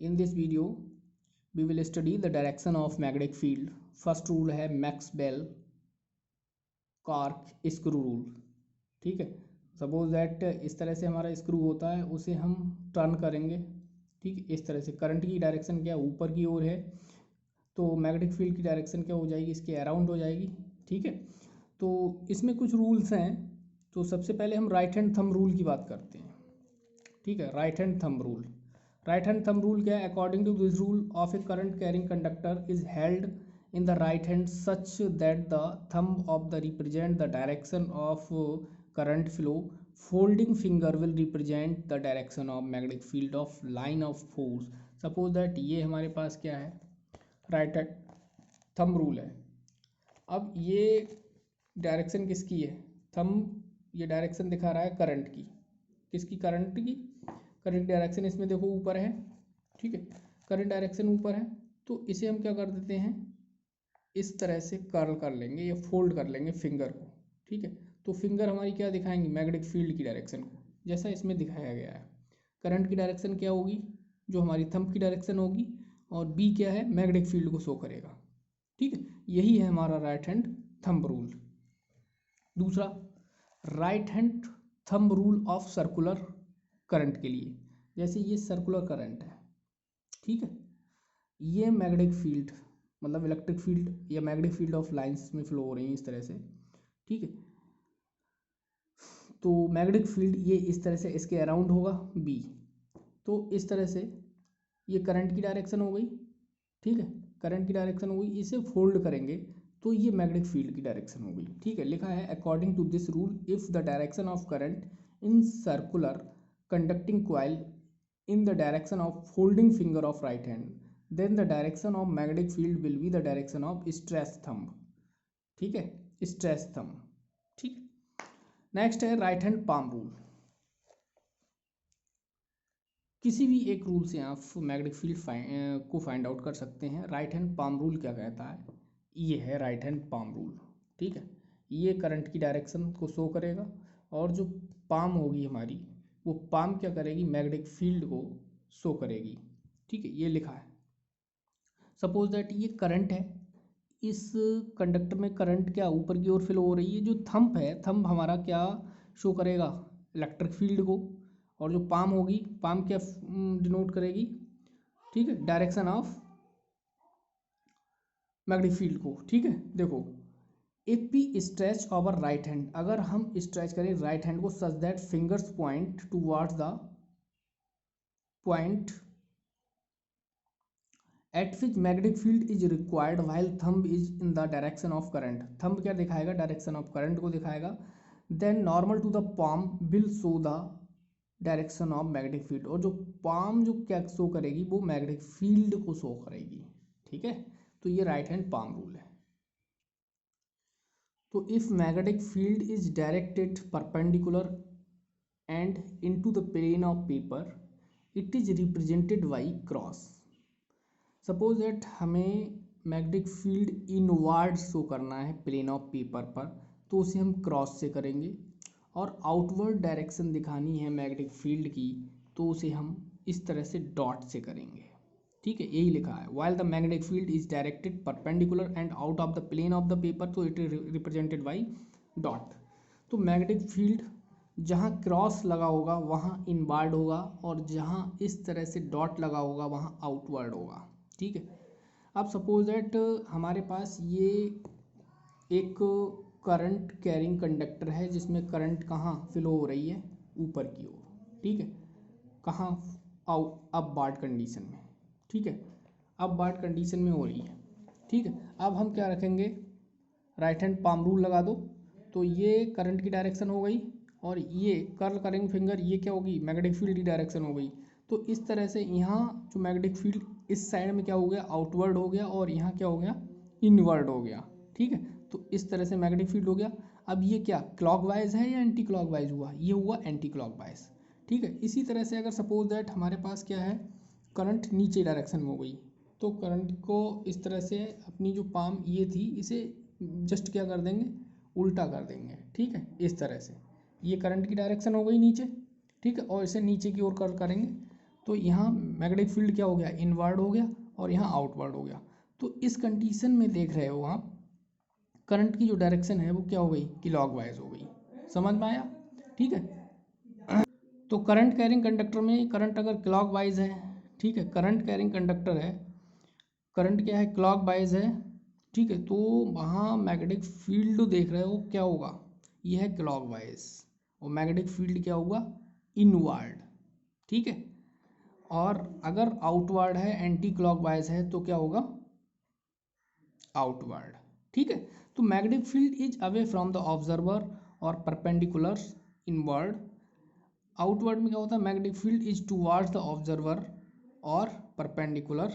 In this video we will study the direction of magnetic field. First rule है Maxwell cork screw rule. ठीक है, suppose that इस तरह से हमारा स्क्रू होता है, उसे हम टर्न करेंगे. ठीक है, इस तरह से करंट की डायरेक्शन क्या ऊपर की ओर है, तो मैग्नेटिक फील्ड की डायरेक्शन क्या हो जाएगी, इसके अराउंड हो जाएगी. ठीक है, तो इसमें कुछ रूल्स हैं. तो सबसे पहले हम राइट हैंड थंब रूल की बात करते हैं. ठीक है, right hand thumb rule. Right hand thumb rule क्या है? According to this rule of a current carrying conductor is held in the right hand such that the thumb of the represent the direction of current flow. Folding finger will represent the direction of magnetic field of line of force. Suppose that ये हमारे पास क्या है, right hand thumb rule है. अब ये direction किसकी है? Thumb ये डायरेक्शन दिखा रहा है करंट की. किसकी? करंट की. करंट डायरेक्शन इसमें देखो ऊपर है. ठीक है, करंट डायरेक्शन ऊपर है, तो इसे हम क्या कर देते हैं, इस तरह से कर्ल कर लेंगे या फोल्ड कर लेंगे फिंगर को. ठीक है, तो फिंगर हमारी क्या दिखाएंगी? मैग्नेटिक फील्ड की डायरेक्शन को, जैसा इसमें दिखाया गया है. करंट की डायरेक्शन क्या होगी? जो हमारी थंब की डायरेक्शन होगी. और बी क्या है? मैग्नेटिक फील्ड को शो करेगा. ठीक है, यही है हमारा राइट हैंड थंब रूल. दूसरा, right hand thumb rule of circular current के लिए. जैसे ये सर्कुलर करंट है. ठीक है, ये मैग्नेटिक फील्ड मतलब इलेक्ट्रिक फील्ड या मैग्नेटिक फील्ड ऑफ लाइंस में फ्लो हो रही है इस तरह से. ठीक है, तो मैग्नेटिक फील्ड ये इस तरह से इसके अराउंड होगा बी. तो इस तरह से ये करंट की डायरेक्शन हो गई. ठीक है, करंट की डायरेक्शन हो गई, इसे फोल्ड करेंगे तो ये मैग्नेटिक फील्ड की डायरेक्शन हो गई. ठीक है, लिखा है according to this rule if the direction of current in circular conducting coil in the direction of folding finger of right hand, then the direction of magnetic field will be the direction of stress thumb. ठीक है, stress thumb. ठीक, next है right hand palm rule. किसी भी एक rule से आप magnetic field को फाइंड आउट कर सकते हैं. राइट हैंड पाम रूल क्या कहता है? ये है राइट हैंड पाम रूल. ठीक है, ये करंट की डायरेक्शन को शो करेगा और जो पाम होगी हमारी, वो पाम क्या करेगी? मैग्नेटिक फील्ड को शो करेगी. ठीक है, ये लिखा है. सपोज दैट ये करंट है, इस कंडक्टर में करंट क्या ऊपर की ओर फ्लो हो रही है. जो थंब है, थंब हमारा क्या शो करेगा? इलेक्ट्रिक फील्ड को. और जो पाम होगी, पाम क्या डिनोट करेगी? ठीक है, डायरेक्शन ऑफ मैग्नेटिक फील्ड को. ठीक है, देखो if we stretch our right hand, अगर हम स्ट्रेच करें राइट हैंड को such that fingers point towards the point at which magnetic field is required while thumb is in the direction of current. Thumb क्या दिखाएगा? Direction of current को दिखाएगा. Then normal to the palm will show the direction of magnetic field. और जो palm जो क्या show करेगी, वो मैग्नेटिक फील्ड को शो करेगी. ठीक है, तो ये राइट हैंड पाम रूल है. तो if magnetic field is directed perpendicular and into the plane of paper, it is represented by cross. Suppose that हमें मैग्नेटिक फील्ड इनवर्ड शो करना है प्लेन ऑफ पेपर पर, तो उसे हम क्रॉस से करेंगे. और आउटवर्ड डायरेक्शन दिखानी है मैग्नेटिक फील्ड की, तो उसे हम इस तरह से डॉट से करेंगे. ठीक है, यही लिखा है. While the magnetic field is directed perpendicular and out of the plane of the paper, तो it is represented by dot. तो मैग्नेटिक फील्ड जहाँ क्रॉस लगा होगा वहाँ इनवर्ड होगा, और जहाँ इस तरह से डॉट लगा होगा वहाँ आउटवर्ड होगा. ठीक है, अब सपोज दैट हमारे पास ये एक करंट कैरिंग कंडक्टर है, जिसमें करंट कहाँ फ्लो हो रही है? ऊपर की ओर. ठीक है, कहाँ? अपवार्ड कंडीशन में. ठीक है, अपवार्ड कंडीशन में हो रही है. ठीक है, अब हम क्या रखेंगे? राइट हैंड पाम रूल लगा दो. तो ये करंट की डायरेक्शन हो गई, और ये कर्ल करेंगे फिंगर, ये क्या होगी? मैग्नेटिक फील्ड की डायरेक्शन हो गई. तो इस तरह से यहाँ जो मैग्नेटिक फील्ड इस साइड में क्या हो गया? आउटवर्ड हो गया, और यहाँ क्या हो गया? इनवर्ड हो गया. ठीक है, तो इस तरह से मैग्नेटिक फील्ड हो गया. अब ये क्या क्लॉकवाइज है या एंटी क्लॉकवाइज हुआ? ये हुआ एंटी क्लॉकवाइज. ठीक है, इसी तरह से अगर सपोज दैट हमारे पास क्या है, करंट नीचे डायरेक्शन में हो गई, तो करंट को इस तरह से अपनी जो पाम ये थी, इसे जस्ट क्या कर देंगे? उल्टा कर देंगे. ठीक है, इस तरह से ये करंट की डायरेक्शन हो गई नीचे. ठीक है, और इसे नीचे की ओर कर्ल करेंगे. तो यहाँ मैग्नेटिक फील्ड क्या हो गया, इनवर्ड हो गया और यहाँ आउटवर्ड हो गया। तो इस कंडीशन में देख रहे हो आप करंट की जो डायरेक्शन है वो क्या हो गई, क्लॉकवाइज हो गई। समझ में आया? ठीक है। तो करंट कैरिंग कंडक्टर में करंट अगर क्लॉकवाइज है, ठीक है, करंट कैरिंग कंडक्टर है, करंट क्या है, क्लॉकवाइज है, ठीक है, तो वहाँ मैग्नेटिक फील्ड देख रहे हो क्या होगा, ये है क्लॉकवाइज, और मैग्नेटिक फील्ड क्या होगा, इनवर्ड। ठीक है, और अगर आउटवर्ड है, एंटी क्लॉकवाइज है, तो क्या होगा, आउटवर्ड। ठीक है, तो magnetic field is away from the observer और परपेंडिकुलर इनवर्ड। आउटवर्ड में क्या होता है, magnetic field is towards the observer और परपेंडिकुलर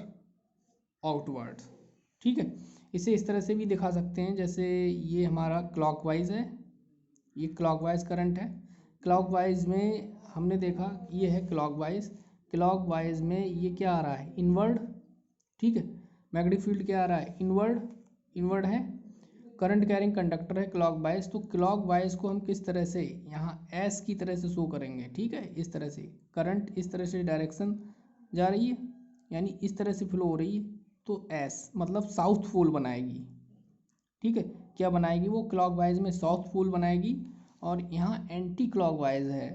आउटवर्ड। ठीक है, इसे इस तरह से भी दिखा सकते हैं, जैसे ये हमारा क्लॉकवाइज है, ये क्लॉकवाइज करंट है, क्लॉकवाइज में हमने देखा ये है क्लॉकवाइज, क्लॉकवाइज में ये क्या आ रहा है, इनवर्ड। ठीक है, मैग्नेटिक फील्ड क्या आ रहा है, इनवर्ड, इनवर्ड है, करंट कैरिंग कंडक्टर है क्लॉकवाइज। तो क्लॉकवाइज को हम किस तरह से यहाँ एस की तरह से शो करेंगे, ठीक है, इस तरह से करंट इस तरह से डायरेक्शन जा रही है, यानी इस तरह से फ्लो हो रही है, तो एस मतलब साउथ पोल बनाएगी। ठीक है, क्या बनाएगी वो, क्लॉकवाइज में साउथ पोल बनाएगी, और यहाँ एंटी क्लॉकवाइज है।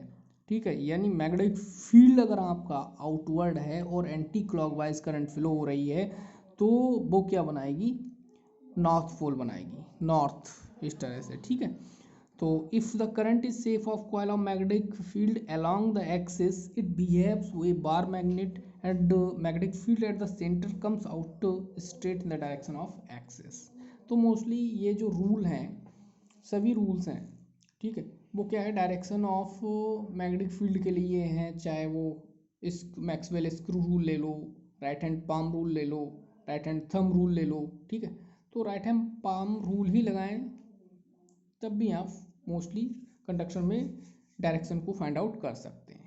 ठीक है, यानी मैग्नेटिक फील्ड अगर आपका आउटवर्ड है और एंटी क्लॉकवाइज करंट फ्लो हो रही है, तो वो क्या बनाएगी, नॉर्थ पोल बनाएगी, नॉर्थ, इस तरह से। ठीक है, तो if the current is safe of coil of magnetic field along the axis, it behaves way bar magnet and magnetic field at the centre comes out straight in the direction of axis. तो mostly ये जो rule हैं, सभी rules हैं, ठीक है, वो क्या है, डायरेक्शन ऑफ मैग्नेटिक फील्ड के लिए हैं, चाहे वो इस मैक्सवेल स्क्रू रूल ले लो, राइट हैंड पाम रूल ले लो, राइट हैंड थंब रूल ले लो। ठीक है, तो राइट हैंड पाम रूल ही लगाएं, तब भी आप मोस्टली कंडक्शन में डायरेक्शन को फाइंड आउट कर सकते हैं।